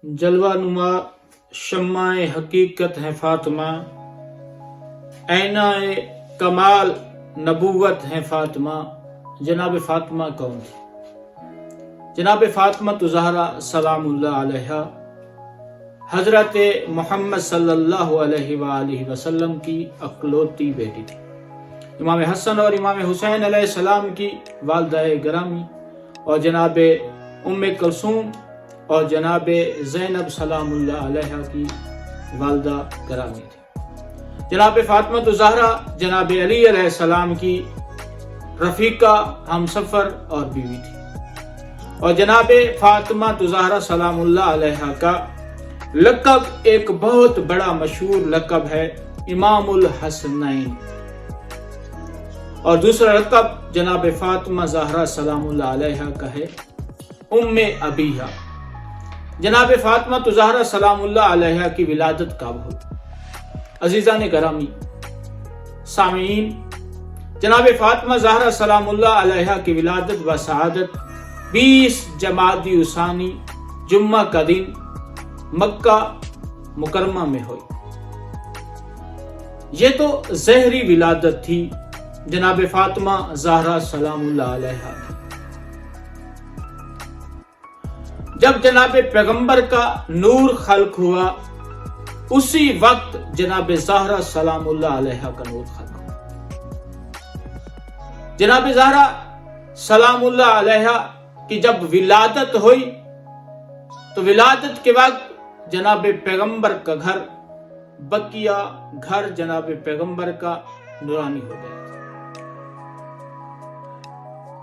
جلوہ نما شمع حقیقت ہے فاطمہ، آئینہ کمال نبوت ہے فاطمہ۔ جناب فاطمہ کون تھی؟ جناب فاطمہ زہرا سلام اللہ علیہا حضرت محمد صلی اللہ علیہ وآلہ وسلم کی اکلوتی بیٹی تھی۔ امام حسن اور امام حسین علیہ السلام کی والدہ گرامی اور جناب ام کلثوم اور جناب زینب سلام اللہ علیہا کی والدہ گرامی تھی۔ جناب فاطمہ زہرا جناب علی علیہ السلام کی رفیقہ، ہمسفر اور بیوی تھی، اور جناب فاطمہ زہرا سلام اللہ علیہا کا لقب ایک بہت بڑا مشہور لقب ہے امام الحسنین، اور دوسرا لقب جناب فاطمہ زہرا سلام اللہ علیہا کا ہے ام ابیہا۔ جناب فاطمہ زہرا سلام اللہ علیہا کی ولادت کب ہوئی؟ عزیزان گرامی سامعین، جناب فاطمہ زہرا سلام اللہ علیہا کی ولادت و سعادت 20 جمادی الثانی جمعہ کا دن مکہ مکرمہ میں ہوئی۔ یہ تو ظاہری ولادت تھی جناب فاطمہ زہرا سلام اللہ علیہا۔ جب جناب پیغمبر کا نور خلق ہوا، اسی وقت جناب زہرا سلام اللہ علیہا کا نور خلق ہوا۔ جناب زہرا سلام اللہ علیہا کی جب ولادت ہوئی تو ولادت کے وقت جناب پیغمبر کا گھر بقیہ گھر جناب پیغمبر کا نورانی ہو گیا تھا۔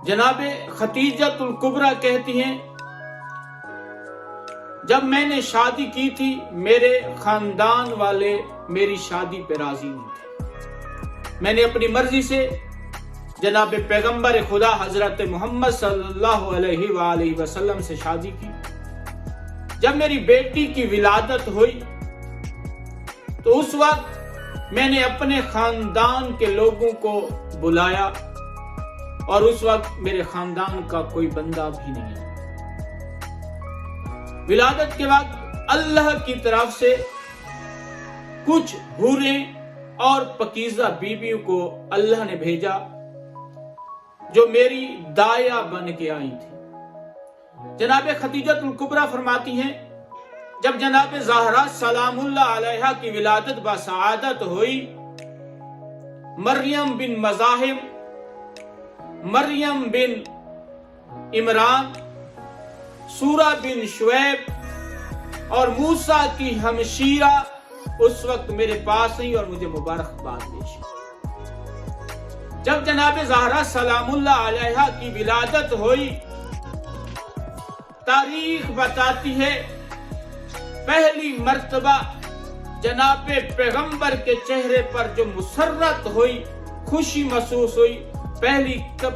جناب خدیجہ الکبریٰ کہتی ہیں، جب میں نے شادی کی تھی میرے خاندان والے میری شادی پہ راضی نہیں تھے۔ میں نے اپنی مرضی سے جناب پیغمبر خدا حضرت محمد صلی اللہ علیہ وآلہ وسلم سے شادی کی۔ جب میری بیٹی کی ولادت ہوئی تو اس وقت میں نے اپنے خاندان کے لوگوں کو بلایا، اور اس وقت میرے خاندان کا کوئی بندہ بھی نہیں۔ ولادت کے وقت اللہ کی طرف سے کچھ حوریں اور پاکیزہ بیویوں کو اللہ نے بھیجا جو میری دایا بن کے آئی تھی۔ جناب خدیجہ الکبریٰ فرماتی ہیں، جب جناب زہرا سلام اللہ علیہا کی ولادت با سعادت ہوئی، مریم بن مزاحم، مریم بن عمران، سورہ بن شعیب اور موسیٰ کی ہمشیرہ اس وقت میرے پاس آئی اور مجھے مبارکباد پیش کی۔ جب جناب زہرا سلام اللہ علیہا کی ولادت ہوئی، تاریخ بتاتی ہے پہلی مرتبہ جناب پیغمبر کے چہرے پر جو مسرت ہوئی، خوشی محسوس ہوئی،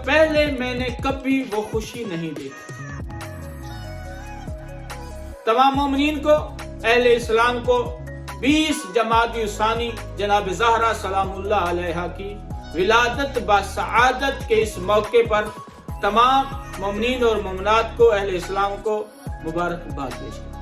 پہلے میں نے کبھی وہ خوشی نہیں دیکھی۔ تمام مومنین کو، اہل اسلام کو 20 جمادی الثانی جناب زہرا سلام اللہ علیہا کی ولادت با سعادت کے اس موقع پر تمام مومنین اور مومنات کو، اہل اسلام کو مبارکباد پیش کرتا ہوں۔